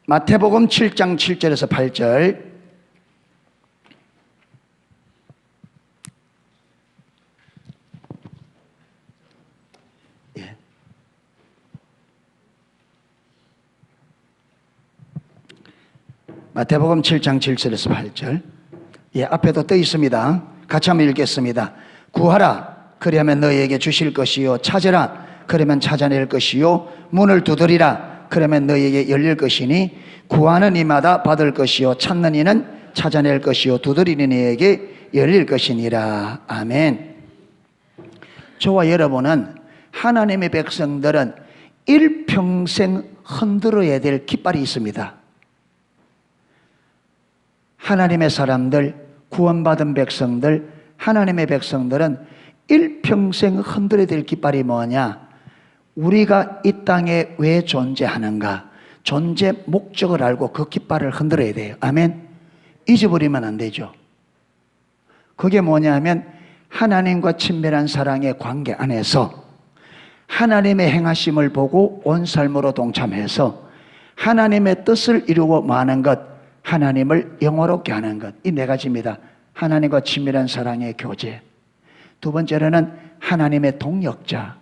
마태복음 7장 7절에서 8절. 마태복음 7장 7절에서 8절. 앞에도 떠 있습니다. 같이 한번 읽겠습니다. 구하라, 그리하면 너희에게 주실 것이요. 찾으라, 그러면 찾아낼 것이요. 문을 두드리라, 그러면 너희에게 열릴 것이니 구하는 이마다 받을 것이요. 찾는 이는 찾아낼 것이요. 두드리는 이에게 열릴 것이니라. 아멘. 저와 여러분은, 하나님의 백성들은 일평생 흔들어야 될 깃발이 있습니다. 하나님의 사람들, 구원받은 백성들, 하나님의 백성들은 일평생 흔들어야 될 깃발이 뭐냐? 우리가 이 땅에 왜 존재하는가? 존재 목적을 알고 그 깃발을 흔들어야 돼요. 아멘. 잊어버리면 안 되죠. 그게 뭐냐면 하나님과 친밀한 사랑의 관계 안에서 하나님의 행하심을 보고 온 삶으로 동참해서 하나님의 뜻을 이루어 마는 것, 하나님을 영화롭게 하는 것, 이 네 가지입니다. 하나님과 친밀한 사랑의 교제, 두 번째로는 하나님의 동역자,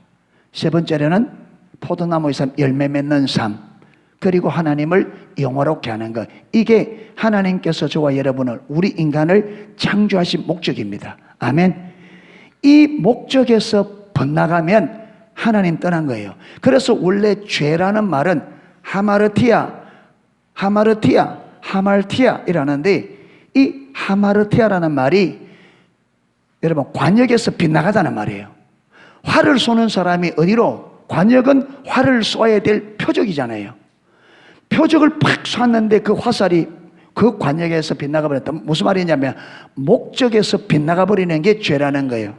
세 번째로는 포도나무의 삶, 열매 맺는 삶, 그리고 하나님을 영화롭게 하는 것. 이게 하나님께서 저와 여러분을, 우리 인간을 창조하신 목적입니다. 아멘. 이 목적에서 벗나가면 하나님 떠난 거예요. 그래서 원래 죄라는 말은 하마르티아이라는데, 이 하마르티아라는 말이 여러분 관역에서 빗나가다는 말이에요. 활을 쏘는 사람이 어디로? 관역은 활을 쏘아야 될 표적이잖아요. 표적을 팍 쐈는데 그 화살이 그 관역에서 빗나가 버렸다. 무슨 말이냐면 목적에서 빗나가 버리는 게 죄라는 거예요.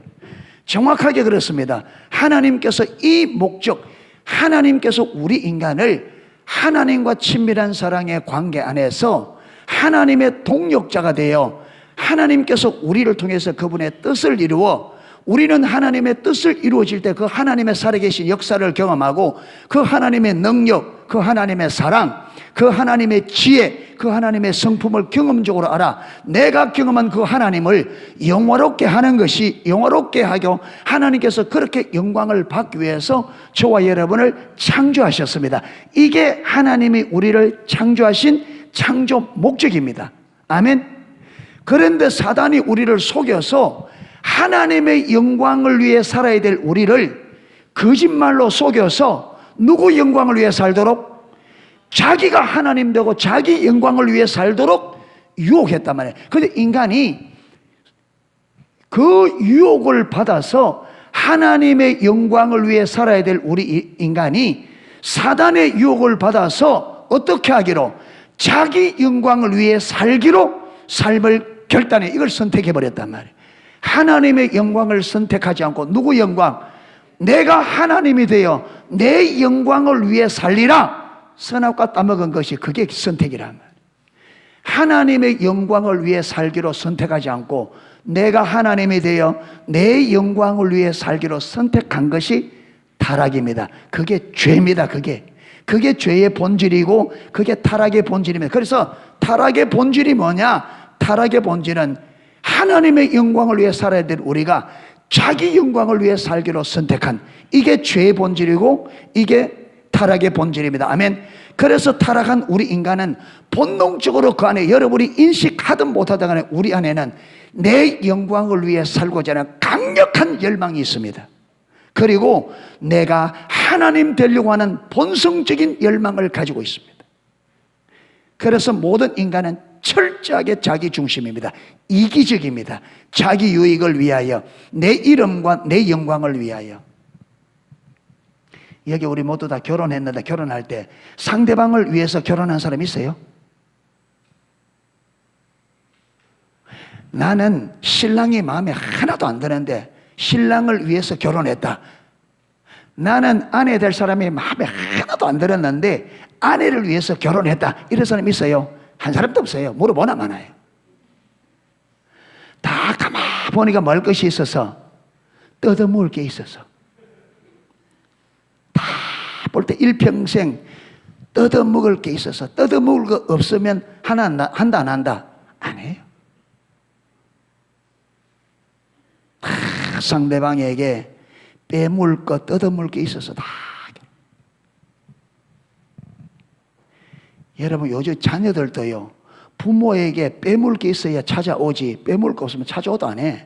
정확하게 그렇습니다. 하나님께서 이 목적, 하나님께서 우리 인간을 하나님과 친밀한 사랑의 관계 안에서 하나님의 동역자가 되어 하나님께서 우리를 통해서 그분의 뜻을 이루어, 우리는 하나님의 뜻을 이루어질 때 그 하나님의 살아계신 역사를 경험하고 그 하나님의 능력, 그 하나님의 사랑, 그 하나님의 지혜, 그 하나님의 성품을 경험적으로 알아 내가 경험한 그 하나님을 영화롭게 하는 것이, 영화롭게 하고 하나님께서 그렇게 영광을 받기 위해서 저와 여러분을 창조하셨습니다. 이게 하나님이 우리를 창조하신 창조 목적입니다. 아멘. 그런데 사단이 우리를 속여서 하나님의 영광을 위해 살아야 될 우리를 거짓말로 속여서 누구 영광을 위해 살도록? 자기가 하나님 되고 자기 영광을 위해 살도록 유혹했단 말이에요. 그런데 인간이 그 유혹을 받아서 하나님의 영광을 위해 살아야 될 우리 인간이 사단의 유혹을 받아서 어떻게 하기로? 자기 영광을 위해 살기로 삶을 결단해, 이걸 선택해버렸단 말이에요. 하나님의 영광을 선택하지 않고 누구 영광? 내가 하나님이 되어 내 영광을 위해 살리라. 선악과 따먹은 것이 그게 선택이란 말이에요. 하나님의 영광을 위해 살기로 선택하지 않고 내가 하나님이 되어 내 영광을 위해 살기로 선택한 것이 타락입니다. 그게 죄입니다. 그게 죄의 본질이고 그게 타락의 본질입니다. 그래서 타락의 본질이 뭐냐? 타락의 본질은 하나님의 영광을 위해 살아야 될 우리가 자기 영광을 위해 살기로 선택한, 이게 죄의 본질이고 이게 타락의 본질입니다. 아멘. 그래서 타락한 우리 인간은 본능적으로 그 안에, 여러분이 인식하든 못하든 간에 우리 안에는 내 영광을 위해 살고자 하는 강력한 열망이 있습니다. 그리고 내가 하나님 되려고 하는 본성적인 열망을 가지고 있습니다. 그래서 모든 인간은 철저하게 자기 중심입니다. 이기적입니다. 자기 유익을 위하여, 내 이름과 내 영광을 위하여. 여기 우리 모두 다 결혼했는데 결혼할 때 상대방을 위해서 결혼한 사람 있어요? 나는 신랑이 마음에 하나도 안 드는데 신랑을 위해서 결혼했다. 나는 아내 될 사람이 마음에 하나도 안 들었는데 아내를 위해서 결혼했다. 이런 사람 있어요? 한 사람도 없어요. 물어보나 마나요. 다 가만히 보니까 먹을 것이 있어서, 뜯어먹을 게 있어서, 다 볼 때 일평생 뜯어먹을 게 있어서 뜯어먹을 거 없으면 한다 안 한다? 안 해요. 상대방에게 빼물 거 뜯어먹을 게 있어서 다. 여러분 요즘 자녀들도요, 부모에게 빼물 게 있어야 찾아오지 빼물 거 없으면 찾아오도 안 해.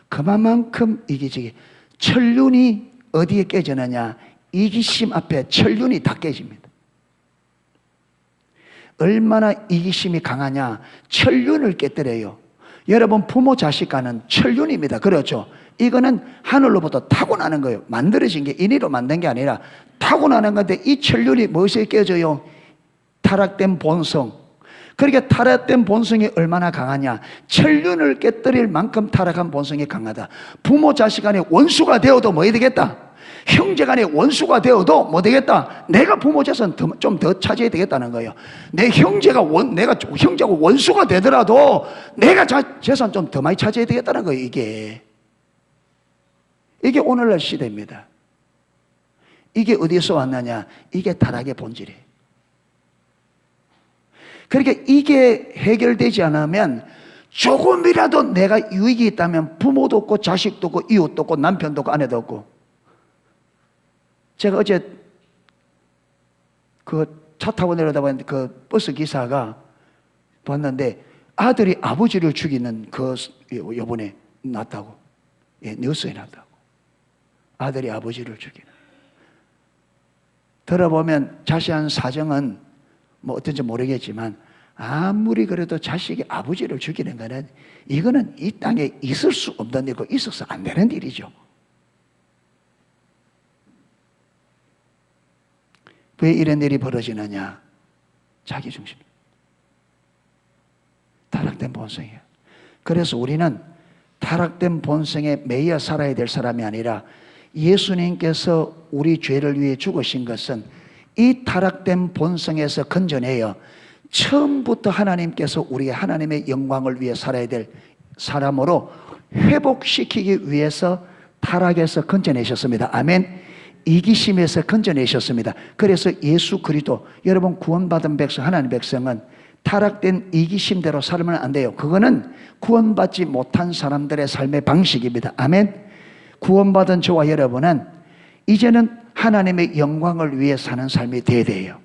그만큼 이게 천륜이 어디에 깨지느냐? 이기심 앞에 천륜이 다 깨집니다. 얼마나 이기심이 강하냐? 천륜을 깨뜨려요. 여러분 부모 자식 간은 천륜입니다. 그렇죠? 이거는 하늘로부터 타고나는 거예요. 만들어진 게 인위로 만든 게 아니라 타고나는 건데, 이 천륜이 무엇에 깨져요? 타락된 본성. 그러니까 타락된 본성이 얼마나 강하냐? 천륜을 깨뜨릴 만큼 타락한 본성이 강하다. 부모 자식 간에 원수가 되어도 뭐 해야 되겠다? 형제 간에 원수가 되어도 뭐 되겠다? 내가 부모 재산 좀 더 차지해야 되겠다는 거예요. 내가 형제하고 원수가 되더라도 내가 재산 좀 더 많이 차지해야 되겠다는 거예요. 이게 오늘날 시대입니다. 이게 어디서 왔느냐? 이게 타락의 본질이에요. 그러니까 이게 해결되지 않으면, 조금이라도 내가 유익이 있다면 부모도 없고 자식도 없고 이웃도 없고 남편도 없고 아내도 없고. 제가 어제 그 차 타고 내려다 봤는데 그 버스 기사가 봤는데 아들이 아버지를 죽이는 그 요번에 났다고. 예, 뉴스에 났다고. 아들이 아버지를 죽이는. 들어보면 자세한 사정은 뭐 어떤지 모르겠지만, 아무리 그래도 자식이 아버지를 죽이는 거는, 이거는 이 땅에 있을 수 없는 일이고 있어서 안 되는 일이죠. 왜 이런 일이 벌어지느냐? 자기중심, 타락된 본성이에요. 그래서 우리는 타락된 본성에 매여 살아야 될 사람이 아니라, 예수님께서 우리 죄를 위해 죽으신 것은 이 타락된 본성에서 건져내어 처음부터 하나님께서 우리의 하나님의 영광을 위해 살아야 될 사람으로 회복시키기 위해서 타락에서 건져내셨습니다. 아멘. 이기심에서 건져내셨습니다. 그래서 예수 그리스도, 여러분 구원받은 백성, 하나님의 백성은 타락된 이기심대로 살면 안 돼요. 그거는 구원받지 못한 사람들의 삶의 방식입니다. 아멘. 구원받은 저와 여러분은 이제는 하나님의 영광을 위해 사는 삶이 되어야 돼요.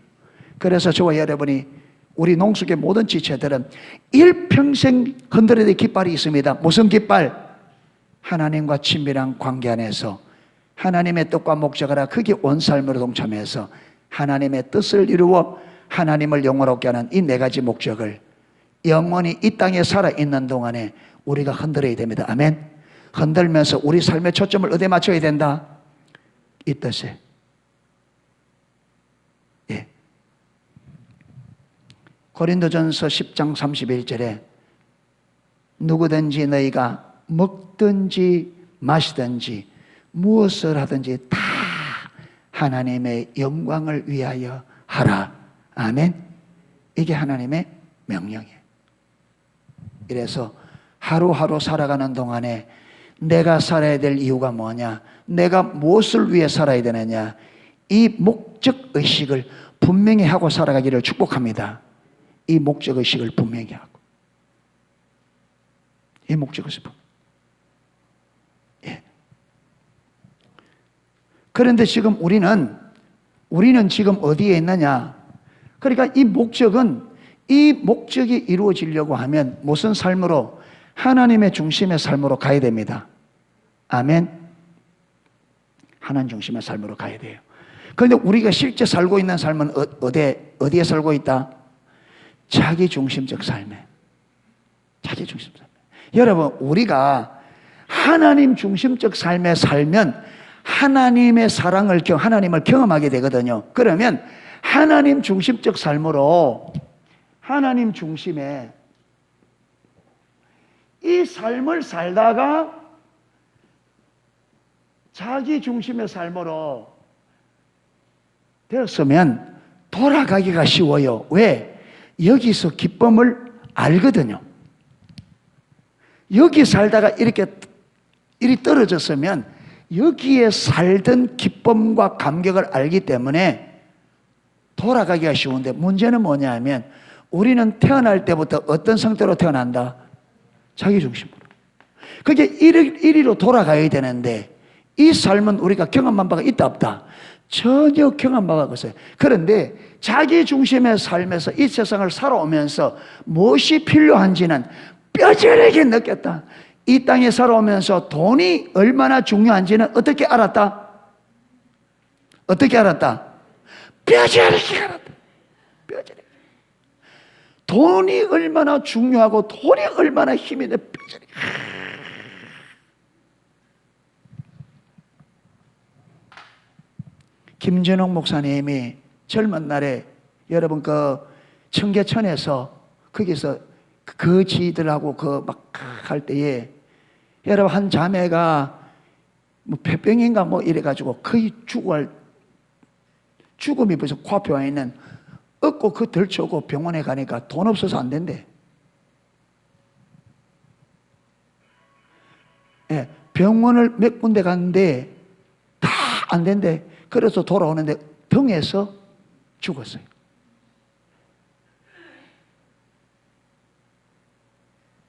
그래서 저와 여러분이, 우리 농축의 모든 지체들은 일평생 건드려야 될 깃발이 있습니다. 무슨 깃발? 하나님과 친밀한 관계 안에서 하나님의 뜻과 목적을 알아 그게 온 삶으로 동참해서 하나님의 뜻을 이루어 하나님을 영원롭게 하는 이 네 가지 목적을 영원히 이 땅에 살아있는 동안에 우리가 흔들어야 됩니다. 아멘. 흔들면서 우리 삶의 초점을 어디에 맞춰야 된다? 이 뜻에. 예. 고린도전서 10장 31절에 누구든지 너희가 먹든지 마시든지 무엇을 하든지 다 하나님의 영광을 위하여 하라. 아멘. 이게 하나님의 명령이에요. 이래서 하루하루 살아가는 동안에 내가 살아야 될 이유가 뭐냐? 내가 무엇을 위해 살아야 되느냐? 이 목적의식을 분명히 하고 살아가기를 축복합니다. 이 목적의식을 분명히 하고. 이 목적의식. 예. 그런데 지금 우리는 지금 어디에 있느냐? 그러니까 이 목적이 이루어지려고 하면 무슨 삶으로? 하나님의 중심의 삶으로 가야 됩니다. 아멘. 하나님 중심의 삶으로 가야 돼요. 그런데 우리가 실제 살고 있는 삶은 어디에 살고 있다? 자기 중심적 삶에. 자기 중심적 삶에. 여러분, 우리가 하나님 중심적 삶에 살면 하나님의 사랑을 하나님을 경험하게 되거든요. 그러면 하나님 중심적 삶으로 하나님 중심에 이 삶을 살다가 자기 중심의 삶으로 되었으면 돌아가기가 쉬워요. 왜? 여기서 기쁨을 알거든요. 여기 살다가 이리 떨어졌으면 여기에 살던 기쁨과 감격을 알기 때문에 돌아가기가 쉬운데, 문제는 뭐냐 하면 우리는 태어날 때부터 어떤 상태로 태어난다? 자기중심으로. 그게 이리로 돌아가야 되는데, 이 삶은 우리가 경험한 바가 있다 없다? 전혀 경험 바가 없어요. 그런데 자기중심의 삶에서 이 세상을 살아오면서 무엇이 필요한지는 뼈저리게 느꼈다. 이 땅에 살아오면서 돈이 얼마나 중요한지는 어떻게 알았다? 어떻게 알았다? 뼈저리게 알았다. 뼈저리게. 돈이 얼마나 중요하고 돈이 얼마나 힘이 돼. 뼈저리게. 김전옥 목사님이 젊은 날에 여러분 그 청계천에서 거기서 그 지들하고 그 막 할 때에 여러분 한 자매가 뭐 폐병인가 뭐 이래가지고 거의 죽음이 벌써 코앞에 와 있는, 얻고 그 덜쳐오고 병원에 가니까 돈 없어서 안 된대. 예, 병원을 몇 군데 갔는데 다 안 된대. 그래서 돌아오는데 등에서 죽었어요.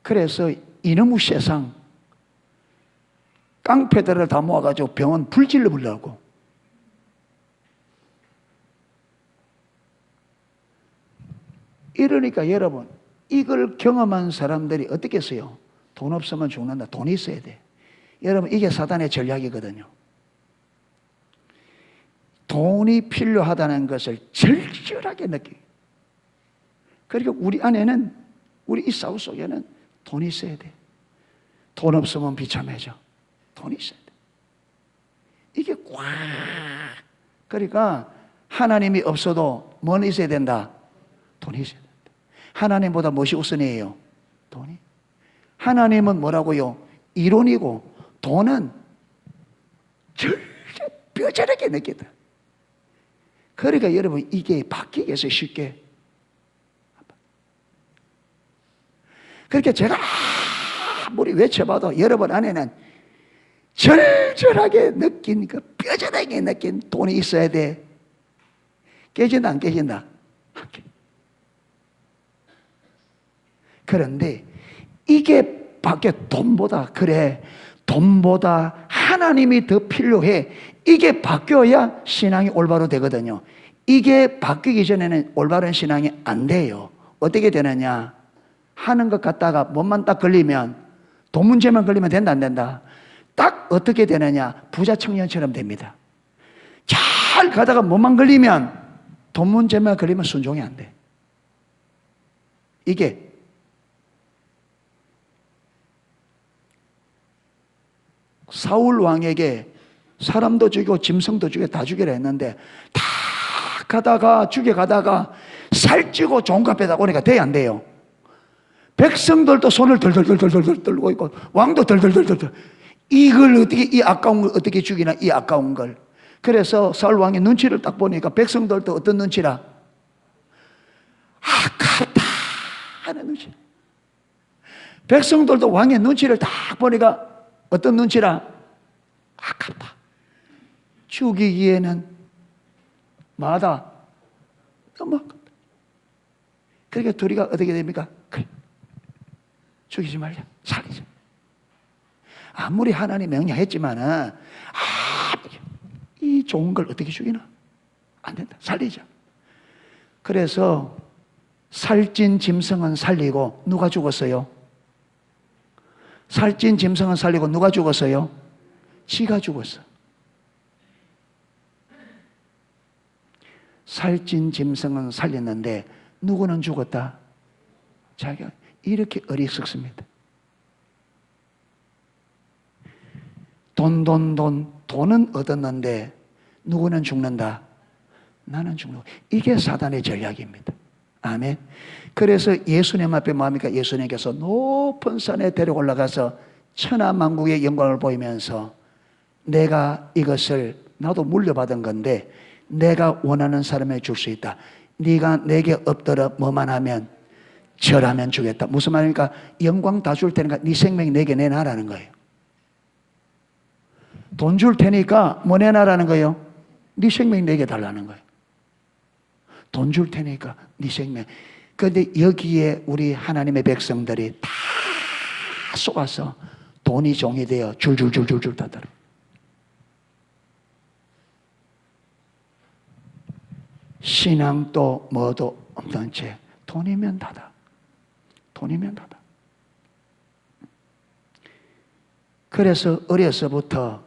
그래서 이놈의 세상 깡패들을 다 모아가지고 병원 불질러 보려고. 이러니까 여러분, 이걸 경험한 사람들이 어떻게 했어요? 돈 없으면 죽는다. 돈이 있어야 돼. 여러분, 이게 사단의 전략이거든요. 돈이 필요하다는 것을 절절하게 느끼고, 그리고 우리 안에는, 우리 이 사후 속에는 돈이 있어야 돼. 돈 없으면 비참해져. 돈이 있어야 돼. 이게 꽉. 그러니까 하나님이 없어도 뭐는 있어야 된다? 돈이 있어야 된다. 하나님보다 무엇이 우선이에요? 돈이. 하나님은 뭐라고요? 이론이고 돈은 절대 뼈저리게 느끼다. 그러니까 여러분, 이게 바뀌게 해서 쉽게. 그렇게 제가 아무리 외쳐봐도 여러분 안에는 절절하게 느낀, 그 뼈저리게 느낀 돈이 있어야 돼. 깨진다 안 깨진다? 안 깨. 그런데 이게 밖에 돈보다, 그래, 돈보다 하나님이 더 필요해. 이게 바뀌어야 신앙이 올바로 되거든요. 이게 바뀌기 전에는 올바른 신앙이 안 돼요. 어떻게 되느냐? 하는 것 같다가 몸만 딱 걸리면, 돈 문제만 걸리면 된다 안 된다? 딱 어떻게 되느냐? 부자 청년처럼 됩니다. 잘 가다가 몸만 걸리면, 돈 문제만 걸리면 순종이 안 돼. 이게 사울 왕에게 사람도 죽이고 짐승도 죽이고 다 죽이라 했는데, 다 가다가 죽여가다가 살찌고 좋은 앞에다 오니까 돼야 안 돼요. 백성들도 손을 덜덜덜덜덜 떨고 있고 왕도 덜덜덜덜. 이걸 어떻게, 이 아까운 걸 어떻게 죽이나, 이 아까운 걸. 그래서 사울 왕의 눈치를 딱 보니까 백성들도 어떤 눈치라? 아깝다 하는 눈치. 백성들도 왕의 눈치를 딱 보니까 어떤 눈치라? 아깝다. 죽이기에는 마다 너무 아깝다. 그러니까 둘이가 어떻게 됩니까? 그래, 죽이지 말자, 살리자. 아무리 하나님 명령했지만은, 이 좋은 걸 어떻게 죽이나? 안 된다, 살리자. 그래서 살찐 짐승은 살리고 누가 죽었어요? 살찐 짐승은 살리고 누가 죽었어요? 지가 죽었어. 살찐 짐승은 살렸는데 누구는 죽었다? 자기가. 이렇게 어리석습니다. 돈은 얻었는데 누구는 죽는다? 나는 죽는. 이게 사단의 전략입니다. 아멘. 그래서 예수님 앞에 뭐합니까? 예수님께서 높은 산에 데리고 올라가서 천하만국의 영광을 보이면서, 내가 이것을 나도 물려받은 건데 내가 원하는 사람에게 줄 수 있다. 네가 내게 엎드려 뭐만 하면, 절하면 주겠다. 무슨 말입니까? 영광 다 줄 테니까 네 생명 내게 내놔라는 거예요. 돈 줄 테니까 뭐 내놔라는 거예요? 네 생명 내게 달라는 거예요. 돈 줄 테니까 네 생명. 그런데 여기에 우리 하나님의 백성들이 다 속아서 돈이 종이 되어 줄줄줄줄줄 따더라. 신앙도 뭐도 없는 채 돈이면 다다. 돈이면 다다. 그래서 어려서부터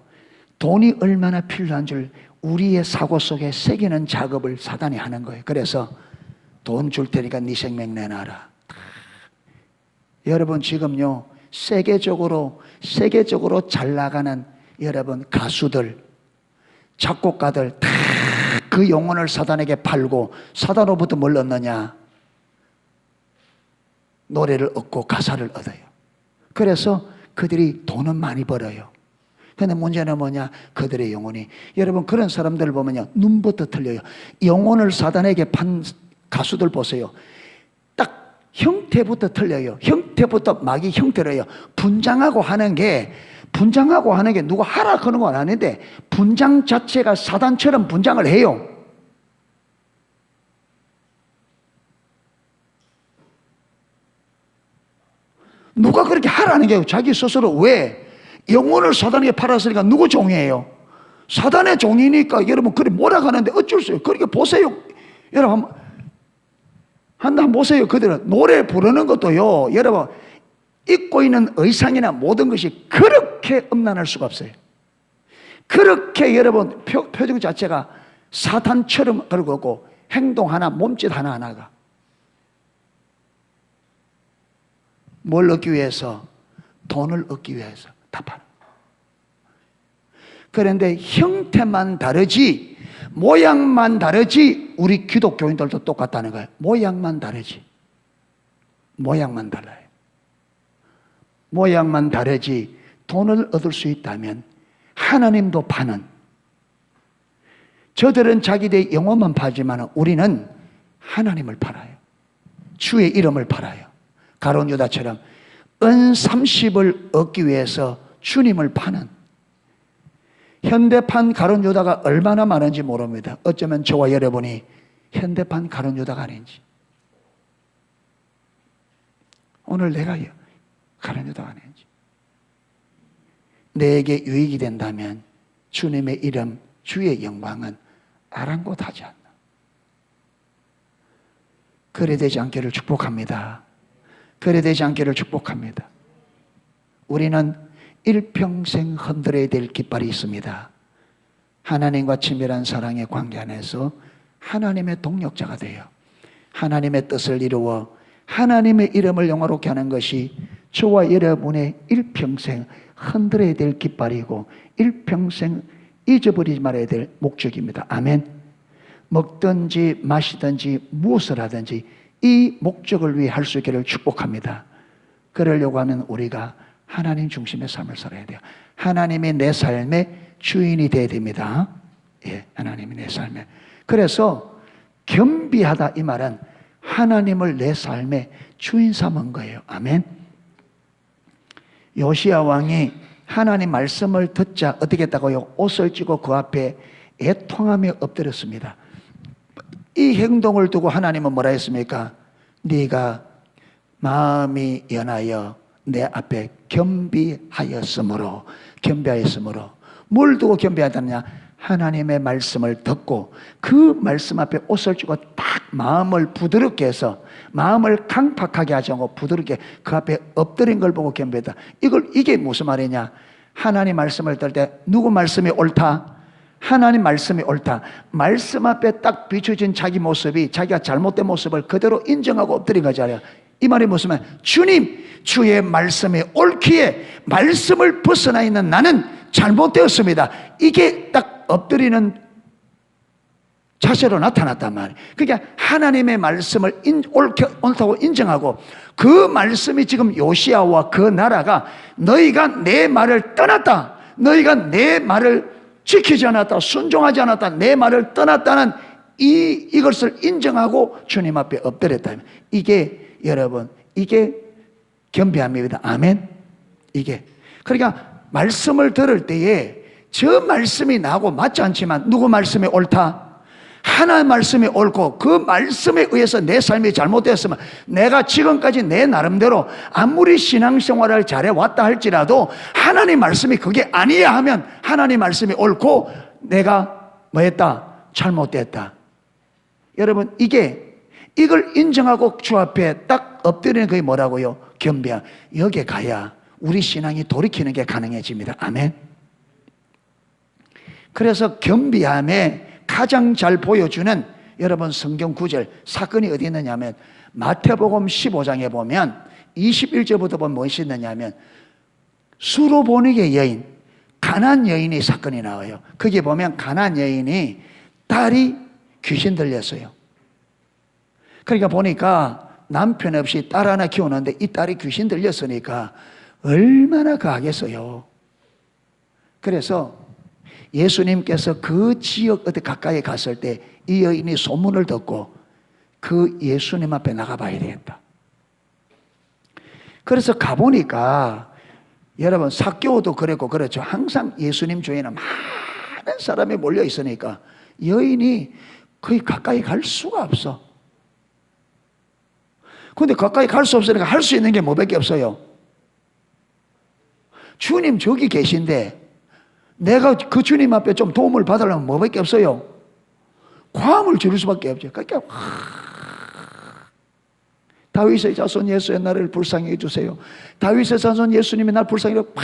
돈이 얼마나 필요한 줄 우리의 사고 속에 새기는 작업을 사단이 하는 거예요. 그래서 돈 줄 테니까 네 생명 내놔라. 여러분 지금요 세계적으로 잘 나가는 여러분 가수들, 작곡가들 다 그 영혼을 사단에게 팔고 사단으로부터 뭘 얻느냐? 노래를 얻고 가사를 얻어요. 그래서 그들이 돈은 많이 벌어요. 근데 문제는 뭐냐? 그들의 영혼이. 여러분 그런 사람들을 보면요 눈부터 틀려요. 영혼을 사단에게 판 가수들 보세요. 딱 형태부터 틀려요. 형태부터 마귀 형태로요. 분장하고 하는 게 누가 하라 그런 건 아닌데 분장 자체가 사단처럼 분장을 해요. 누가 그렇게 하라는 게 자기 스스로. 왜? 영혼을 사단에게 팔았으니까 누구 종이에요? 사단의 종이니까 여러분 그래 몰아가는데 어쩔 수 없어요. 그렇게 보세요. 여러분 한번 보세요. 그들은 노래 부르는 것도요 여러분 입고 있는 의상이나 모든 것이 그렇게 음란할 수가 없어요. 그렇게 여러분 표정 자체가 사탄처럼 그러고 행동 하나 몸짓 하나하나가 뭘 얻기 위해서? 돈을 얻기 위해서 다 팔아. 그런데 형태만 다르지 모양만 다르지 우리 기독교인들도 똑같다는 거예요. 모양만 다르지. 모양만 달라요. 모양만 다르지 돈을 얻을 수 있다면 하나님도 파는. 저들은 자기들의 영혼만 팔지만 우리는 하나님을 팔아요. 주의 이름을 팔아요. 가룟 유다처럼 은 30을 얻기 위해서 주님을 파는. 현대판 가룟 유다가 얼마나 많은지 모릅니다. 어쩌면 저와 여러분이 현대판 가룟 유다가 아닌지. 오늘 내가 가룟 유다가 아닌지. 내게 유익이 된다면 주님의 이름, 주의 영광은 아랑곳하지 않나. 그래 되지 않기를 축복합니다. 그래 되지 않기를 축복합니다. 우리는 일평생 흔들어야 될 깃발이 있습니다. 하나님과 친밀한 사랑의 관계 안에서 하나님의 동력자가 되어 하나님의 뜻을 이루어 하나님의 이름을 영화롭게 하는 것이 저와 여러분의 일평생 흔들어야 될 깃발이고 일평생 잊어버리지 말아야 될 목적입니다. 아멘. 먹든지 마시든지 무엇을 하든지 이 목적을 위해 할 수 있기를 축복합니다. 그러려고 하면 우리가 하나님 중심의 삶을 살아야 돼요. 하나님이 내 삶의 주인이 되어야 됩니다. 예, 하나님이 내 삶의. 그래서 겸비하다 이 말은 하나님을 내 삶의 주인 삼은 거예요. 아멘. 요시야 왕이 하나님 말씀을 듣자 어떻게 했다고요? 옷을 찢고 그 앞에 애통하며 엎드렸습니다. 이 행동을 두고 하나님은 뭐라 했습니까? 네가 마음이 연하여 내 앞에 겸비하였으므로 뭘 두고 겸비하다느냐? 하나님의 말씀을 듣고 그 말씀 앞에 옷을 찢고 딱 마음을 부드럽게 해서 마음을 강팍하게 하지 않고 부드럽게 그 앞에 엎드린 걸 보고 겸비했다. 이게 무슨 말이냐? 하나님 말씀을 들 때 누구 말씀이 옳다? 하나님 말씀이 옳다. 말씀 앞에 딱 비춰진 자기 모습이 자기가 잘못된 모습을 그대로 인정하고 엎드린 거잖아요. 이 말이 무슨 말? 주님, 주의 말씀이 옳기에 말씀을 벗어나 있는 나는 잘못되었습니다. 이게 딱 엎드리는 자세로 나타났단 말이에요. 그러니까 하나님의 말씀을 옳다고 인정하고 그 말씀이 지금 요시야와 그 나라가 너희가 내 말을 떠났다. 너희가 내 말을 지키지 않았다. 순종하지 않았다. 내 말을 떠났다는 이것을 인정하고 주님 앞에 엎드렸다. 이게 여러분, 이게 겸비함입니다. 아멘. 이게. 그러니까 말씀을 들을 때에 저 말씀이 나하고 맞지 않지만 누구 말씀이 옳다? 하나님 말씀이 옳고 그 말씀에 의해서 내 삶이 잘못되었으면 내가 지금까지 내 나름대로 아무리 신앙생활을 잘해왔다 할지라도 하나님 말씀이 그게 아니야 하면 하나님 말씀이 옳고 내가 뭐했다? 잘못됐다. 여러분 이걸 인정하고 주 앞에 딱 엎드리는 그게 뭐라고요? 겸비함. 여기에 가야 우리 신앙이 돌이키는 게 가능해집니다. 아멘. 그래서 겸비함에 가장 잘 보여주는 여러분 성경 구절 사건이 어디 있느냐 하면 마태복음 15장에 보면 21절부터 보면 무엇이 있느냐 하면 수로보니게 여인 가나안 여인의 사건이 나와요. 거기 보면 가나안 여인이 딸이 귀신 들렸어요. 그러니까 보니까 남편 없이 딸 하나 키우는데 이 딸이 귀신 들렸으니까 얼마나 가겠어요. 그래서 예수님께서 그 지역 어디 가까이 갔을 때 이 여인이 소문을 듣고 그 예수님 앞에 나가봐야 되겠다. 그래서 가보니까 여러분 삭개오도 그랬고 그렇죠. 항상 예수님 주위에는 많은 사람이 몰려 있으니까 여인이 거의 가까이 갈 수가 없어. 근데 가까이 갈 수 없으니까 할 수 있는 게 뭐밖에 없어요. 주님 저기 계신데 내가 그 주님 앞에 좀 도움을 받으려면 뭐밖에 없어요. 과음을 지를 수밖에 없죠. 그러니까 다윗의 자손 예수의 나를 불쌍히 해주세요. 다윗의 자손 예수님이 날 불쌍히 해주세요.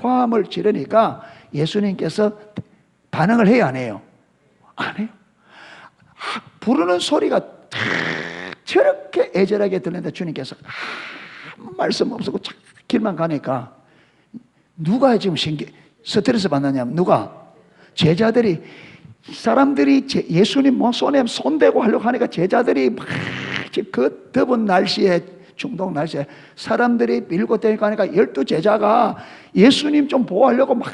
화음을 지르니까 예수님께서 반응을 해요 안 해요? 안 해요. 부르는 소리가 저렇게 애절하게 들리는데 주님께서 아무 말씀 없었고 길만 가니까 누가 지금 스트레스 받느냐면 누가? 제자들이 사람들이 예수님 손에 손대고 하려고 하니까 제자들이 막 그 더운 날씨에 중동 날씨에 사람들이 밀고 다니고 하니까 12제자가 예수님 좀 보호하려고 막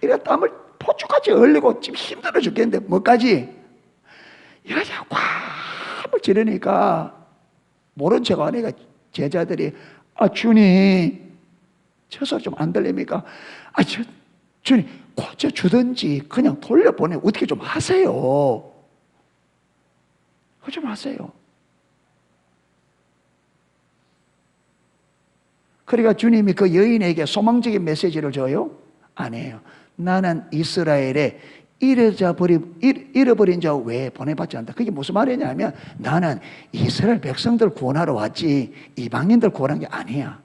이래 땀을 포주까지 흘리고 지금 힘들어 죽겠는데 뭐까지? 이러자 꽉 지르니까 모른 척 하니까 제자들이 주님 저 소리 좀 안 들립니까? 주님 고쳐 주든지 그냥 돌려보내 어떻게 좀 하세요. 좀 하세요. 그러니까 주님이 그 여인에게 소망적인 메시지를 줘요? 아니에요. 나는 이스라엘에 잃어버린 자 외에 보내받지 않는다. 그게 무슨 말이냐면 나는 이스라엘 백성들 구원하러 왔지 이방인들 구원한 게 아니야.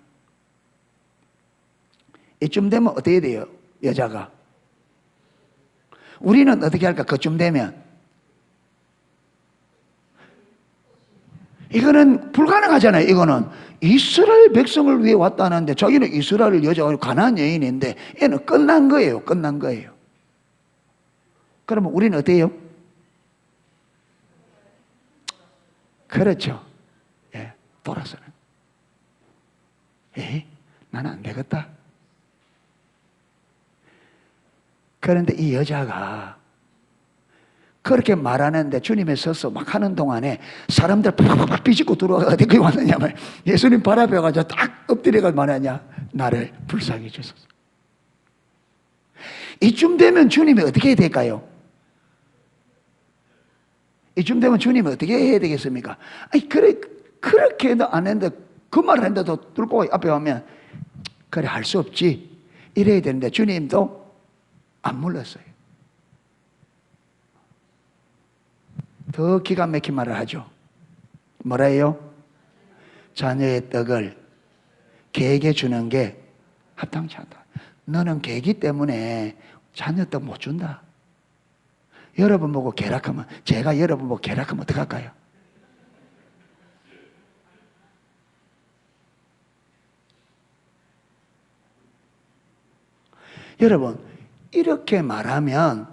이쯤 되면 어떻게 돼요? 여자가 우리는 어떻게 할까? 그쯤 되면 이거는 불가능하잖아요. 이거는 이스라엘 백성을 위해 왔다는데 자기는 이스라엘 여자가 가나안 여인인데 얘는 끝난 거예요. 끝난 거예요. 그러면 우리는 어때요? 그렇죠. 예, 돌아서는 나는 안 되겠다. 그런데 이 여자가 그렇게 말하는데 주님에 서서 막 하는 동안에 사람들 팍팍 비집고 들어와서 어디 왔느냐면 예수님 발 앞에 가서 딱 엎드려가 말하냐 나를 불쌍히 주소서. 이쯤 되면 주님이 어떻게 해야 될까요? 이쯤 되면 주님이 어떻게 해야 되겠습니까? 그렇게 해도 안 했는데 그 말을 했는데도 뚫고 앞에 오면 그래 할 수 없지 이래야 되는데 주님도 안 물렀어요. 더 기가 막힌 말을 하죠. 뭐라 해요? 자녀의 떡을 개에게 주는 게 합당치 않다. 너는 개이기 때문에 자녀 떡 못 준다. 여러분 보고 개락하면 제가 여러분 보고 개락하면 어떡할까요? 여러분 이렇게 말하면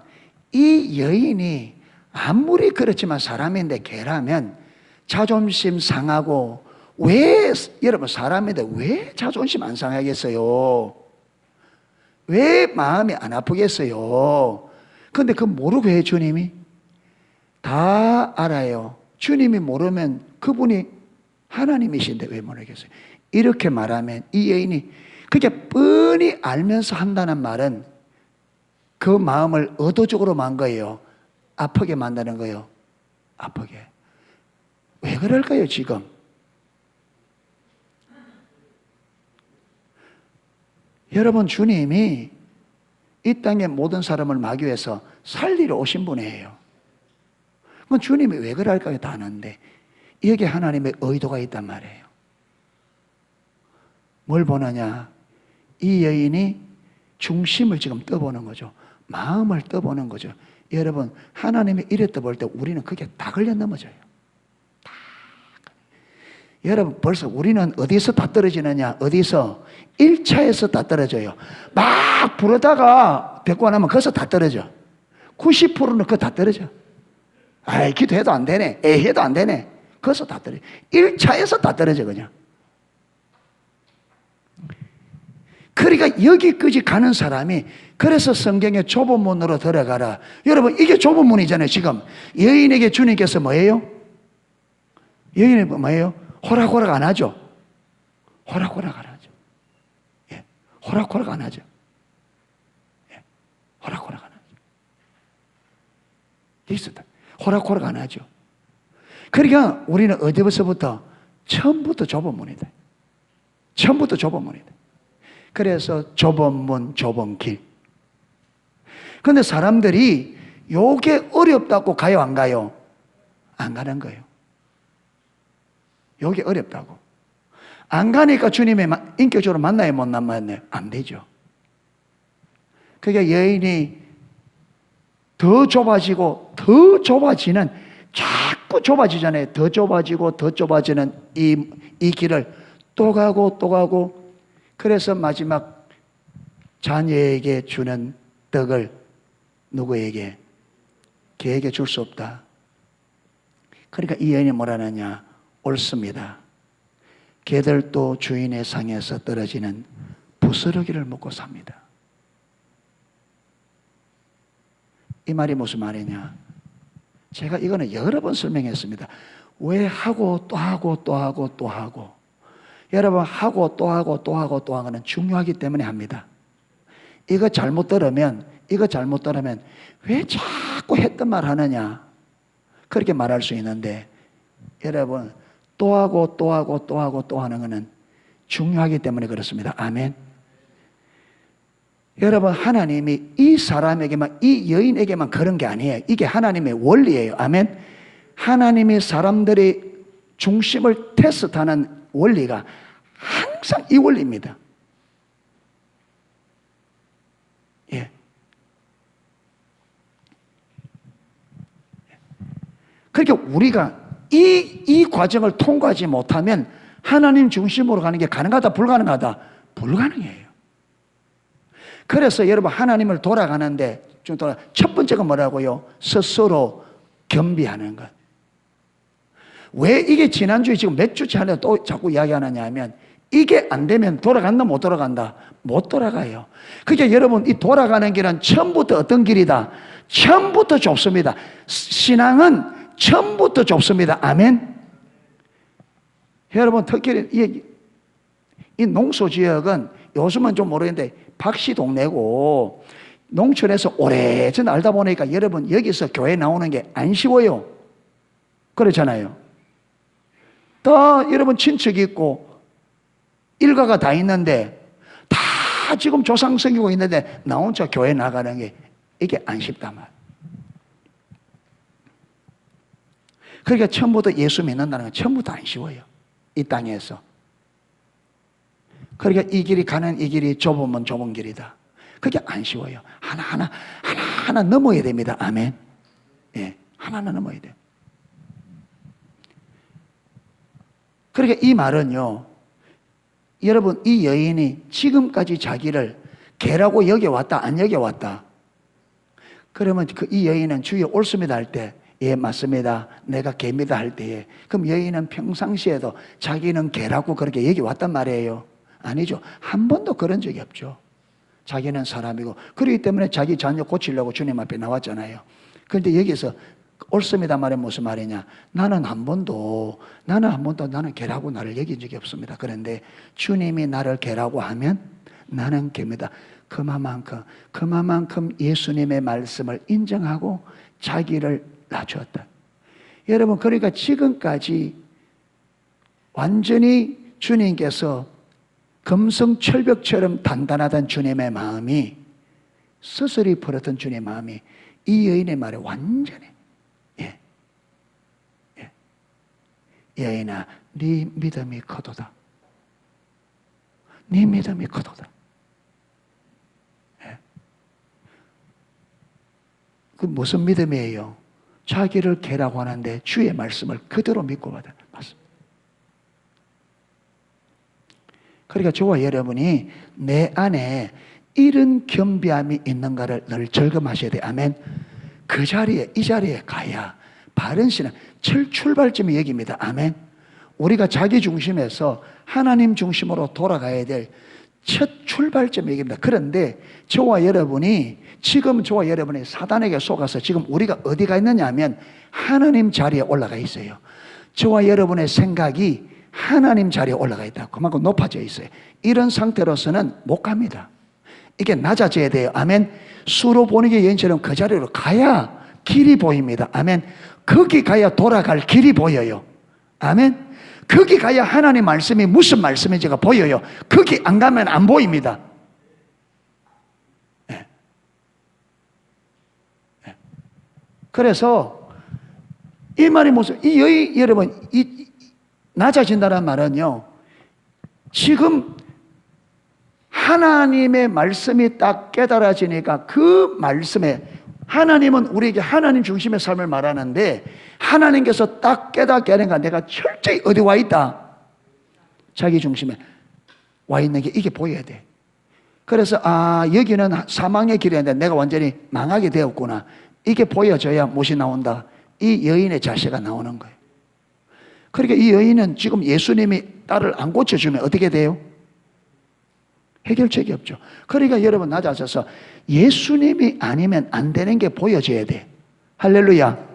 이 여인이 아무리 그렇지만 사람인데 개라면 자존심 상하고 왜 여러분 사람인데 왜 자존심 안 상하겠어요? 왜 마음이 안 아프겠어요? 근데 그거 모르고 해 주님이? 다 알아요. 주님이 모르면 그분이 하나님이신데 왜 모르겠어요? 이렇게 말하면 이 여인이 그게 뻔히 알면서 한다는 말은 그 마음을 의도적으로 만 거예요? 아프게 만드는 거예요? 아프게. 왜 그럴까요, 지금? 여러분, 주님이 이 땅의 모든 사람을 마귀에서 살리러 오신 분이에요. 그럼 주님이 왜 그럴까요? 다 아는데. 여기 하나님의 의도가 있단 말이에요. 뭘 보느냐? 이 여인이 중심을 지금 떠보는 거죠. 마음을 떠보는 거죠. 여러분, 하나님이 이랬다 볼 때 우리는 그게 다 걸려 넘어져요. 다. 여러분, 벌써 우리는 어디서 다 떨어지느냐? 어디서? 1차에서 다 떨어져요. 막 부르다가 데리고 나면 거기서 다 떨어져. 90%는 그거 다 떨어져. 아이, 기도해도 안 되네. 해도 안 되네. 거기서 다 떨어져. 1차에서 다 떨어져, 그냥. 그러니까 여기까지 가는 사람이, 그래서 성경에 좁은 문으로 들어가라. 여러분, 이게 좁은 문이잖아요, 지금. 여인에게 주님께서 뭐예요? 여인이 뭐예요? 호락호락 안 하죠? 호락호락 안 하죠. 예. 호락호락 안 하죠. 예. 호락호락 안 하죠. 있었다. 호락호락 안 하죠. 그러니까 우리는 어디서부터? 처음부터 좁은 문이다. 처음부터 좁은 문이다. 그래서 좁은 문, 좁은 길. 그런데 사람들이 요게 어렵다고 가요, 안 가요? 안 가는 거예요. 요게 어렵다고. 안 가니까 주님이 인격적으로 만나요, 못 만나요? 안 되죠. 그러니까 여인이 더 좁아지고 더 좁아지는, 자꾸 좁아지잖아요. 더 좁아지고 더 좁아지는 이 길을 또 가고 또 가고. 그래서 마지막 자녀에게 주는 떡을 누구에게? 걔에게 줄 수 없다. 그러니까 이 여인이 뭐라느냐? 옳습니다. 개들도 주인의 상에서 떨어지는 부스러기를 먹고 삽니다. 이 말이 무슨 말이냐? 제가 이거는 여러 번 설명했습니다. 왜 하고 또 하고 또 하고 또 하고. 여러분, 하고 또 하고 또 하고 또 하고는 중요하기 때문에 합니다. 이거 잘못 들으면 왜 자꾸 했던 말 하느냐? 그렇게 말할 수 있는데, 여러분, 또 하고 또 하고 또 하고 또 하는 것은 중요하기 때문에 그렇습니다. 아멘. 여러분, 하나님이 이 사람에게만, 이 여인에게만 그런 게 아니에요. 이게 하나님의 원리예요. 아멘. 하나님이 사람들의 중심을 테스트하는 원리가 항상 이 원리입니다. 예. 그러니까 우리가 이 과정을 통과하지 못하면 하나님 중심으로 가는 게 가능하다, 불가능하다? 불가능해요. 그래서 여러분, 하나님을 돌아가는데 첫 번째가 뭐라고요? 스스로 겸비하는 것. 왜 이게 지난주에 지금 몇 주째 하나 또 자꾸 이야기하느냐 하면, 이게 안 되면 돌아간다, 못 돌아간다? 못 돌아가요. 그러니까 여러분, 이 돌아가는 길은 처음부터 어떤 길이다? 처음부터 좁습니다. 신앙은 처음부터 좁습니다. 아멘. 여러분, 특히 이 농소지역은 요즘은 좀 모르겠는데 박씨 동네고, 농촌에서 오래전 알다 보니까 여러분, 여기서 교회 나오는 게 안 쉬워요. 그렇잖아요. 다 여러분 친척이 있고 일가가 다 있는데, 다 지금 조상 섬기고 있는데 나 혼자 교회 나가는 게 이게 안 쉽단 말이에요. 그러니까 처음부터 예수 믿는다는 건 처음부터 안 쉬워요, 이 땅에서. 그러니까 이 길이 가는 이 길이 좁으면 좁은 길이다. 그게 안 쉬워요. 하나하나 넘어야 됩니다. 아멘. 예, 하나하나 넘어야 돼요. 그러니까 이 말은요, 여러분, 이 여인이 지금까지 자기를 개라고 여겨왔다, 안 여겨왔다? 그러면 이 여인은 주여 옳습니다 할 때, 예, 맞습니다, 내가 개입니다 할 때에, 그럼 여인은 평상시에도 자기는 개라고 그렇게 여겨왔단 말이에요? 아니죠. 한 번도 그런 적이 없죠. 자기는 사람이고, 그렇기 때문에 자기 자녀 고치려고 주님 앞에 나왔잖아요. 그런데 여기서 옳습니다 말은 무슨 말이냐? 나는 한 번도 나는 개라고 나를 여긴 적이 없습니다. 그런데 주님이 나를 개라고 하면 나는 개입니다. 그만큼 예수님의 말씀을 인정하고 자기를 낮추었다. 여러분, 그러니까 지금까지 완전히 주님께서 금성철벽처럼 단단하던 주님의 마음이, 스스로 풀었던 주님의 마음이 이 여인의 말에 완전히, 여인아, 네 믿음이 크도다. 네 믿음이 크도다. 그 무슨 믿음이에요? 자기를 개라고 하는데 주의 말씀을 그대로 믿고 가다. 맞습니다. 그러니까 저와 여러분이 내 안에 이런 겸비함이 있는가를 늘 점검하셔야 돼요. 아멘. 그 자리에, 이 자리에 가야 바른 신앙, 출발점이 여기입니다. 아멘. 우리가 자기 중심에서 하나님 중심으로 돌아가야 될 첫 출발점이 여기입니다. 그런데 저와 여러분이 사단에게 속아서 지금 우리가 어디가 있느냐 하면 하나님 자리에 올라가 있어요. 저와 여러분의 생각이 하나님 자리에 올라가 있다. 그만큼 높아져 있어요. 이런 상태로서는 못 갑니다. 이게 낮아져야 돼요. 아멘. 수로 보니게 여인처럼 그 자리로 가야 길이 보입니다. 아멘. 거기 가야 돌아갈 길이 보여요. 아멘. 거기 가야 하나님 말씀이 무슨 말씀인지가 보여요. 거기 안 가면 안 보입니다. 네. 네. 그래서 이 말이 무슨, 여러분, 낮아진다는 말은요, 지금 하나님의 말씀이 딱 깨달아지니까 그 말씀에, 하나님은 우리에게 하나님 중심의 삶을 말하는데 하나님께서 딱 깨닫게 하니까 내가 철저히 어디 와 있다? 자기 중심에 와 있는 게 이게 보여야 돼. 그래서 여기는 사망의 길이었는데 내가 완전히 망하게 되었구나. 이게 보여져야 무엇이 나온다? 이 여인의 자세가 나오는 거예요. 그러니까 이 여인은 지금 예수님이 딸을 안 고쳐주면 어떻게 돼요? 해결책이 없죠. 그러니까 여러분 낮아져서 예수님이 아니면 안 되는 게 보여져야 돼. 할렐루야.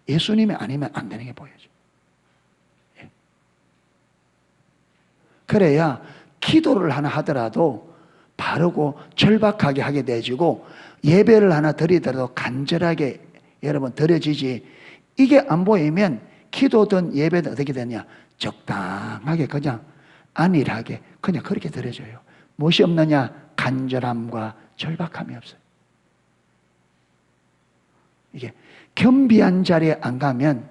예수님이 아니면 안 되는 게 보여져. 그래야 기도를 하나 하더라도 바르고 절박하게 하게 되어지고, 예배를 하나 드리더라도 간절하게 여러분 드려지지. 이게 안 보이면 기도든 예배든 어떻게 되냐? 적당하게 그냥 안일하게 그냥 그렇게 드려져요. 무엇이 없느냐? 간절함과 절박함이 없어요. 이게 겸비한 자리에 안 가면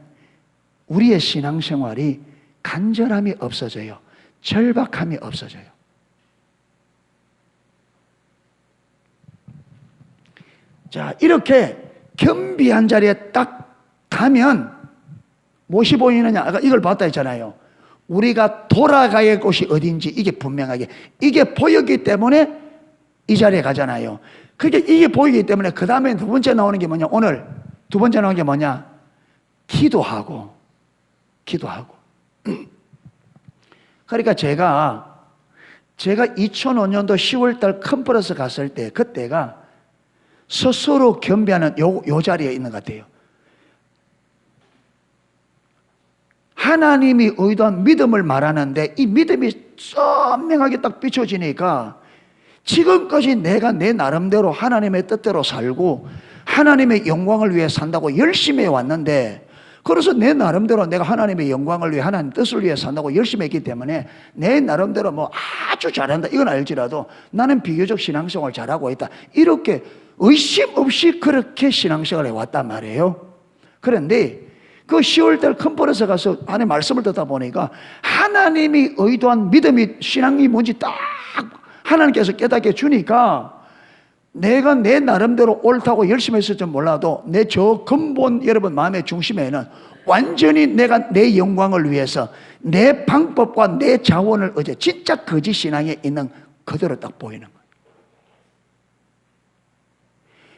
우리의 신앙생활이 간절함이 없어져요. 절박함이 없어져요. 자, 이렇게 겸비한 자리에 딱 가면 무엇이 보이느냐? 아까 이걸 봤다 했잖아요. 우리가 돌아가야 할 곳이 어딘지 이게 분명하게, 이게 보였기 때문에 이 자리에 가잖아요. 그게 이게 보이기 때문에 그 다음에 두 번째 나오는 게 뭐냐? 오늘 두 번째 나오는 게 뭐냐? 기도하고. 그러니까 제가 2005년도 10월달 컨퍼런스 갔을 때, 그때가 스스로 겸비하는 요 자리에 있는 것 같아요. 하나님이 의도한 믿음을 말하는데 이 믿음이 선명하게 딱 비춰지니까 지금까지 내가 내 나름대로 하나님의 뜻대로 살고 하나님의 영광을 위해 산다고 열심히 해왔는데, 그래서 내 나름대로 내가 하나님의 영광을 위해 하나님 뜻을 위해 산다고 열심히 했기 때문에 내 나름대로 뭐 아주 잘한다 이건 알지라도 나는 비교적 신앙생활을 잘하고 있다, 이렇게 의심 없이 그렇게 신앙생활을 해왔단 말이에요. 그런데 그 10월달 컨퍼런스 가서 하나님의 말씀을 듣다 보니까 하나님이 의도한 믿음이, 신앙이 뭔지 딱 하나님께서 깨닫게 주니까 내가 내 나름대로 옳다고 열심히 했을지 몰라도 내 저 근본 여러분 마음의 중심에는 완전히 내가 내 영광을 위해서 내 방법과 내 자원을 의지해 진짜 거짓 신앙에 있는 그대로 딱 보이는 거예요.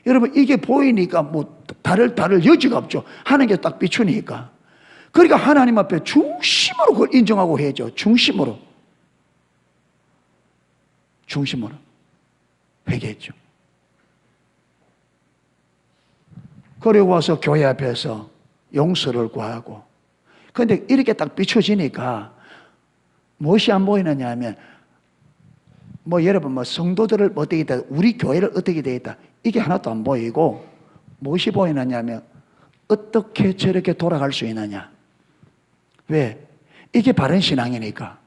여러분 이게 보이니까 뭐 다를 여지가 없죠. 하나님께 딱 비추니까. 그러니까 하나님 앞에 중심으로 그걸 인정하고 해야죠. 중심으로 회개했죠. 그리고 와서 교회 앞에서 용서를 구하고. 그런데 이렇게 딱 비춰지니까 무엇이 안 보이느냐 하면 뭐 여러분 뭐 성도들을 어떻게 되다, 우리 교회를 어떻게 되겠다, 이게 하나도 안 보이고 무엇이 보이느냐면 어떻게 저렇게 돌아갈 수 있느냐. 왜? 이게 바른 신앙이니까.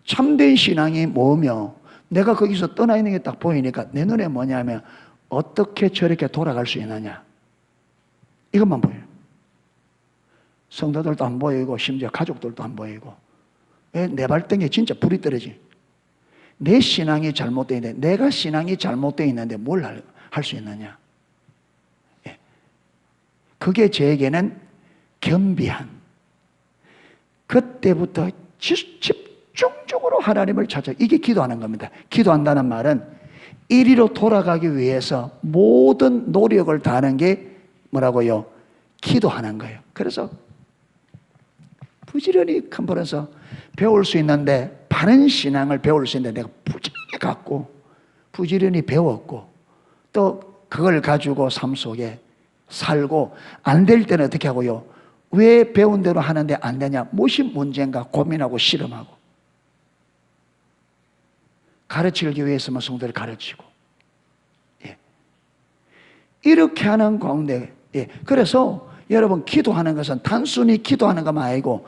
참된 신앙이 뭐며 내가 거기서 떠나 있는 게 딱 보이니까 내 눈에 뭐냐면 어떻게 저렇게 돌아갈 수 있느냐, 이것만 보여요. 성도들도 안 보이고 심지어 가족들도 안 보이고. 왜? 내 발등에 진짜 불이 떨어지. 내 신앙이 잘못되어 있는데, 내가 신앙이 잘못되어 있는데 뭘 할 수 있느냐. 예. 그게 저에게는 겸비한, 그때부터 집중적으로 하나님을 찾아, 이게 기도하는 겁니다. 기도한다는 말은 이리로 돌아가기 위해서 모든 노력을 다하는 게 뭐라고요? 기도하는 거예요. 그래서 부지런히 컨퍼런스 배울 수 있는데, 바른 신앙을 배울 수 있는데 내가 부지런히 갖고 부지런히 배웠고 또 그걸 가지고 삶 속에 살고, 안 될 때는 어떻게 하고요? 왜 배운 대로 하는데 안 되냐, 무엇이 문제인가 고민하고 실험하고, 가르치기 위해서만 성도를 가르치고, 예. 이렇게 하는 가운데, 예. 그래서 여러분 기도하는 것은 단순히 기도하는 것만 아니고,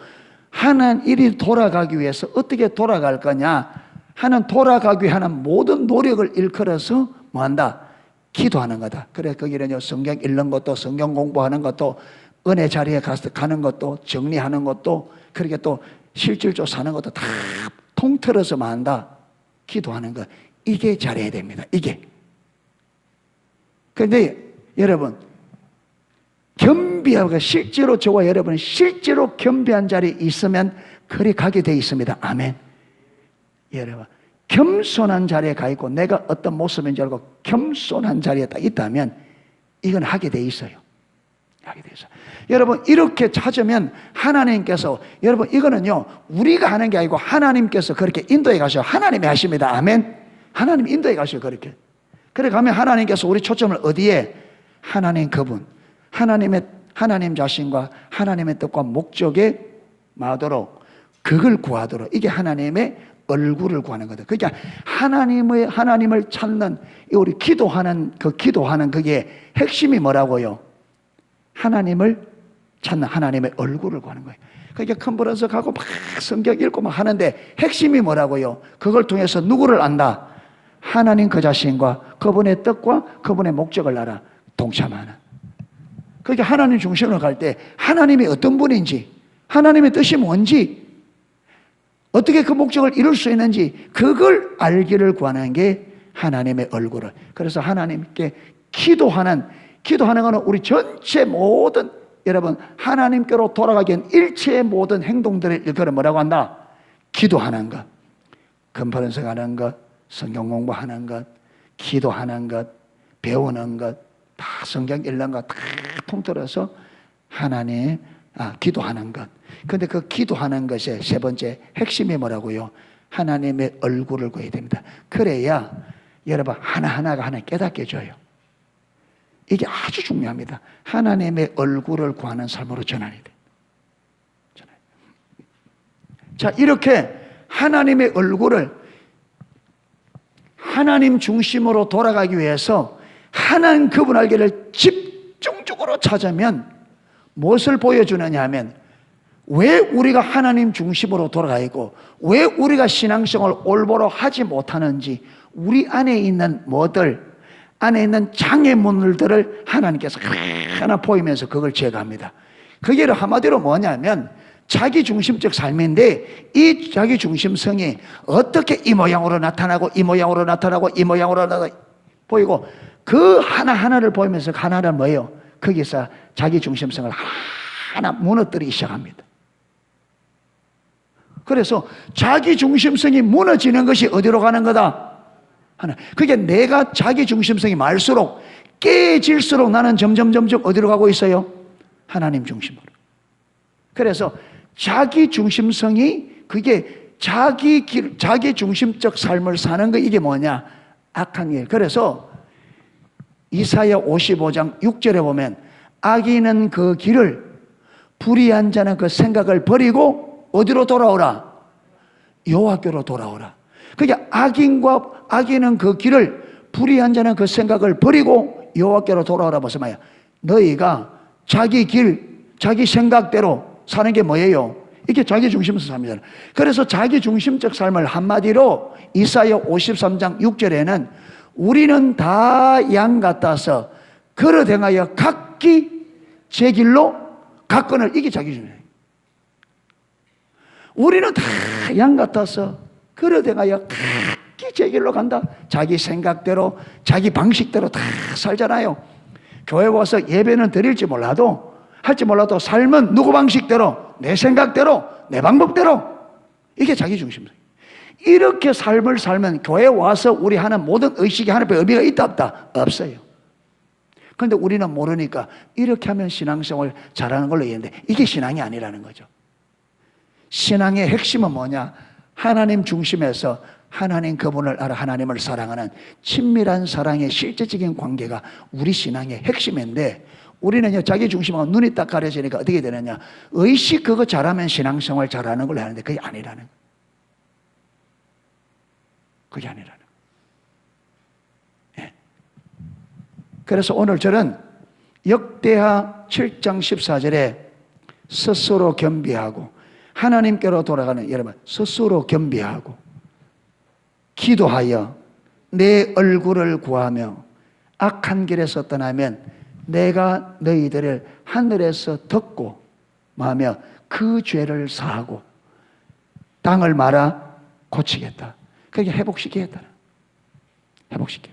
하는 일이 돌아가기 위해서 어떻게 돌아갈 거냐 하는, 돌아가기 위해 하는 모든 노력을 일컬어서 뭐한다? 기도하는 거다. 그래 거기는요, 성경 읽는 것도, 성경 공부하는 것도, 은혜 자리에 가서 가는 것도, 정리하는 것도, 그렇게 또 실질적으로 사는 것도 다 통틀어서 뭐한다? 기도하는 것. 이게 잘해야 됩니다. 이게. 그런데 여러분, 겸비하고, 실제로 저와 여러분은 실제로 겸비한 자리에 있으면 그리 가게 돼 있습니다. 아멘. 여러분, 겸손한 자리에 가 있고 내가 어떤 모습인지 알고 겸손한 자리에 딱 있다면 이건 하게 돼 있어요. 하게 돼 있어요. 여러분, 이렇게 찾으면 하나님께서, 여러분 이거는요 우리가 하는 게 아니고 하나님께서 그렇게 인도해 가셔. 하나님이 하십니다. 아멘. 하나님 인도해 가셔. 그렇게. 그래 가면 하나님께서 우리 초점을 어디에? 하나님 그분, 하나님 자신과 하나님의 뜻과 목적에 마도록, 그걸 구하도록, 이게 하나님의 얼굴을 구하는 거다. 그러니까 하나님을 찾는, 우리 기도하는 그게 핵심이 뭐라고요? 하나님을 찾는, 하나님의 얼굴을 구하는 거예요. 그러니까 컨퍼런스 가고 막 성경 읽고 막 하는데 핵심이 뭐라고요? 그걸 통해서 누구를 안다? 하나님 그 자신과 그분의 뜻과 그분의 목적을 알아. 동참하는. 그러니까 하나님 중심으로 갈 때 하나님이 어떤 분인지, 하나님의 뜻이 뭔지, 어떻게 그 목적을 이룰 수 있는지, 그걸 알기를 구하는 게 하나님의 얼굴을. 그래서 하나님께 기도하는 것은 우리 전체 모든, 여러분 하나님께로 돌아가기 위한 일체의 모든 행동들을 일컬어 뭐라고 한다? 기도하는 것. 컨퍼런스 가는 것, 성경 공부하는 것, 기도하는 것, 배우는 것, 다 성경 읽는 것 다 통틀어서 기도하는 것. 그런데 그 기도하는 것의 세 번째 핵심이 뭐라고요? 하나님의 얼굴을 구해야 됩니다. 그래야 여러분 하나하나가 하나님 깨닫게 해줘요. 이게 아주 중요합니다. 하나님의 얼굴을 구하는 삶으로 전환이 돼요. 자, 이렇게 하나님의 얼굴을, 하나님 중심으로 돌아가기 위해서 하나님 그분 알기를 집중적으로 찾으면 무엇을 보여주느냐 하면, 왜 우리가 하나님 중심으로 돌아가 있고 왜 우리가 신앙생활을 올바로 하지 못하는지, 우리 안에 있는 안에 있는 장애물들을 하나님께서 하나 보이면서 그걸 제거합니다. 그게 한마디로 뭐냐면 자기중심적 삶인데, 이 자기중심성이 어떻게 이 모양으로 나타나고 이 모양으로 나타나고 이 모양으로 보이고, 그 하나하나를 보이면서 하나는 뭐예요? 거기서 자기중심성을 하나 무너뜨리기 시작합니다. 그래서 자기중심성이 무너지는 것이 어디로 가는 거다? 그게 내가 자기중심성이 많을수록, 깨질수록 나는 점점 어디로 가고 있어요? 하나님 중심으로. 그래서 자기중심성이, 그게 자기중심적 삶을 사는 거, 이게 뭐냐? 악한 일. 그래서 이사야 55장 6절에 보면, 악인은 그 길을, 불의한 자는 그 생각을 버리고 어디로 돌아오라? 여호와께로 돌아오라. 그게 악인은 그 길을, 불의한 자는 그 생각을 버리고 여호와께로 돌아오라. 무슨 말이야? 너희가 자기 길, 자기 생각대로 사는 게 뭐예요? 이게 자기 중심에서 삽니다. 그래서 자기 중심적 삶을 한마디로 이사야 53장 6절에는 우리는 다 양 같아서 걸어 행하여 각기 제 길로 갔거늘. 이게 자기 중심이에요. 우리는 다 양 같아서 걸어 행하여 각기 제 길로 간다. 자기 생각대로, 자기 방식대로 다 살잖아요. 교회 와서 예배는 드릴지 몰라도, 할지 몰라도 삶은 누구 방식대로, 내 생각대로, 내 방법대로. 이게 자기 중심이에요. 이렇게 삶을 살면 교회 와서 우리 하는 모든 의식이 하나님의 의미가 있다 없다? 없어요. 그런데 우리는 모르니까 이렇게 하면 신앙생활 잘하는 걸로 이해했는데 이게 신앙이 아니라는 거죠. 신앙의 핵심은 뭐냐? 하나님 중심에서 하나님 그분을 알아 하나님을 사랑하는 친밀한 사랑의 실제적인 관계가 우리 신앙의 핵심인데, 우리는 자기 중심하고 눈이 딱 가려지니까 어떻게 되느냐? 의식 그거 잘하면 신앙생활 잘하는 걸로 하는데 그게 아니라는 거예요. 그게 아니라는 거예요. 예. 그래서 오늘 저는 역대하 7장 14절에 스스로 겸비하고, 하나님께로 돌아가는, 여러분 스스로 겸비하고 기도하여 내 얼굴을 구하며 악한 길에서 떠나면 내가 너희들을 하늘에서 듣고 마하며 그 죄를 사하고 땅을 말아 고치겠다. 그게 회복시키겠다. 회복시켜.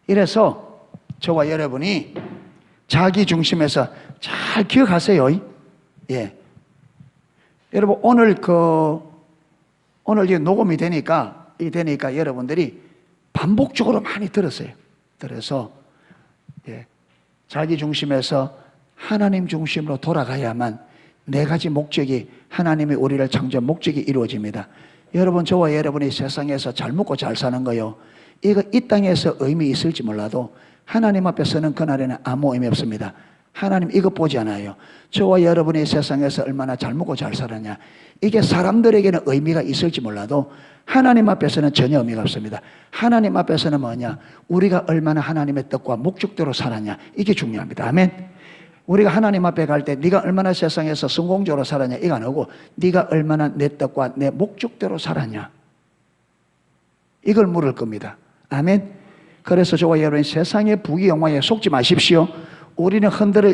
이래서 저와 여러분이 자기 중심에서 잘 기억하세요. 예. 여러분 오늘 이제 녹음이 되니까 여러분들이 반복적으로 많이 들었어요. 들어서 자기 중심에서 하나님 중심으로 돌아가야만 네 가지 목적이, 하나님이 우리를 창조한 목적이 이루어집니다. 여러분, 저와 여러분이 세상에서 잘 먹고 잘 사는 거요, 이거 이 땅에서 의미 있을지 몰라도 하나님 앞에서는 그날에는 아무 의미 없습니다. 하나님 이거 보지 않아요. 저와 여러분이 세상에서 얼마나 잘 먹고 잘 살았냐, 이게 사람들에게는 의미가 있을지 몰라도 하나님 앞에서는 전혀 의미가 없습니다. 하나님 앞에서는 뭐냐? 우리가 얼마나 하나님의 뜻과 목적대로 살았냐, 이게 중요합니다. 아멘. 우리가 하나님 앞에 갈 때 네가 얼마나 세상에서 성공적으로 살았냐 이거 안 하고, 네가 얼마나 내 뜻과 내 목적대로 살았냐, 이걸 물을 겁니다. 아멘. 그래서 저와 여러분, 세상의 부귀영화에 속지 마십시오. 우리는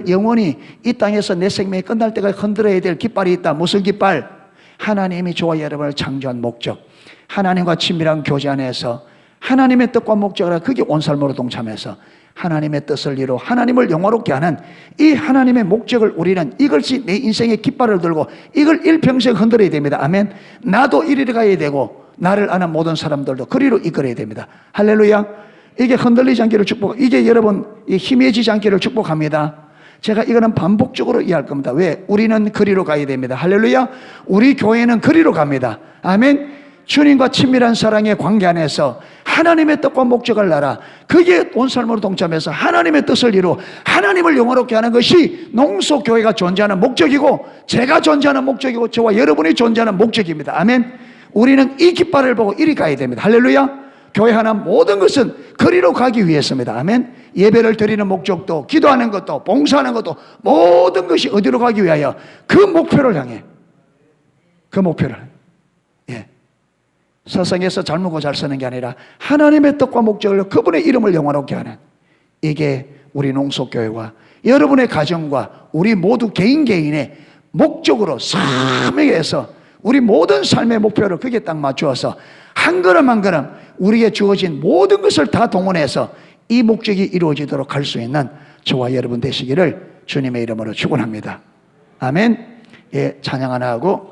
영원히 이 땅에서 내 생명이 끝날 때까지 흔들어야 될 깃발이 있다. 무슨 깃발? 하나님이 저와 여러분을 창조한 목적, 하나님과 친밀한 교제 안에서 하나님의 뜻과 목적을, 그게 온 삶으로 동참해서 하나님의 뜻을 이루어 하나님을 영화롭게 하는 이 하나님의 목적을, 우리는 이것이 내 인생의 깃발을 들고 이걸 일평생 흔들어야 됩니다. 아멘. 나도 이리로 가야 되고 나를 아는 모든 사람들도 그리로 이끌어야 됩니다. 할렐루야. 이게 흔들리지 않기를 이게 여러분 희미해지지 않기를 축복합니다. 제가 이거는 반복적으로 이해할 겁니다. 왜? 우리는 그리로 가야 됩니다. 할렐루야. 우리 교회는 그리로 갑니다. 아멘. 주님과 친밀한 사랑의 관계 안에서 하나님의 뜻과 목적을 알아, 그게 온 삶으로 동참해서 하나님의 뜻을 이루어 하나님을 영화롭게 하는 것이 농소교회가 존재하는 목적이고, 제가 존재하는 목적이고, 저와 여러분이 존재하는 목적입니다. 아멘. 우리는 이 깃발을 보고 이리 가야 됩니다. 할렐루야. 교회 하나 모든 것은 그리로 가기 위해서입니다. 아멘. 예배를 드리는 목적도, 기도하는 것도, 봉사하는 것도, 모든 것이 어디로 가기 위하여? 그 목표를 향해. 그 목표를. 예. 세상에서 잘 먹고 잘 사는 게 아니라 하나님의 뜻과 목적을, 그분의 이름을 영화롭게 하는, 이게 우리 농소교회와 여러분의 가정과 우리 모두 개인의 목적으로 사명해서 우리 모든 삶의 목표를 거기에 딱 맞추어서 한 걸음 한 걸음 우리에게 주어진 모든 것을 다 동원해서 이 목적이 이루어지도록 할 수 있는 저와 여러분 되시기를 주님의 이름으로 축원합니다. 아멘. 예, 찬양 하나 하고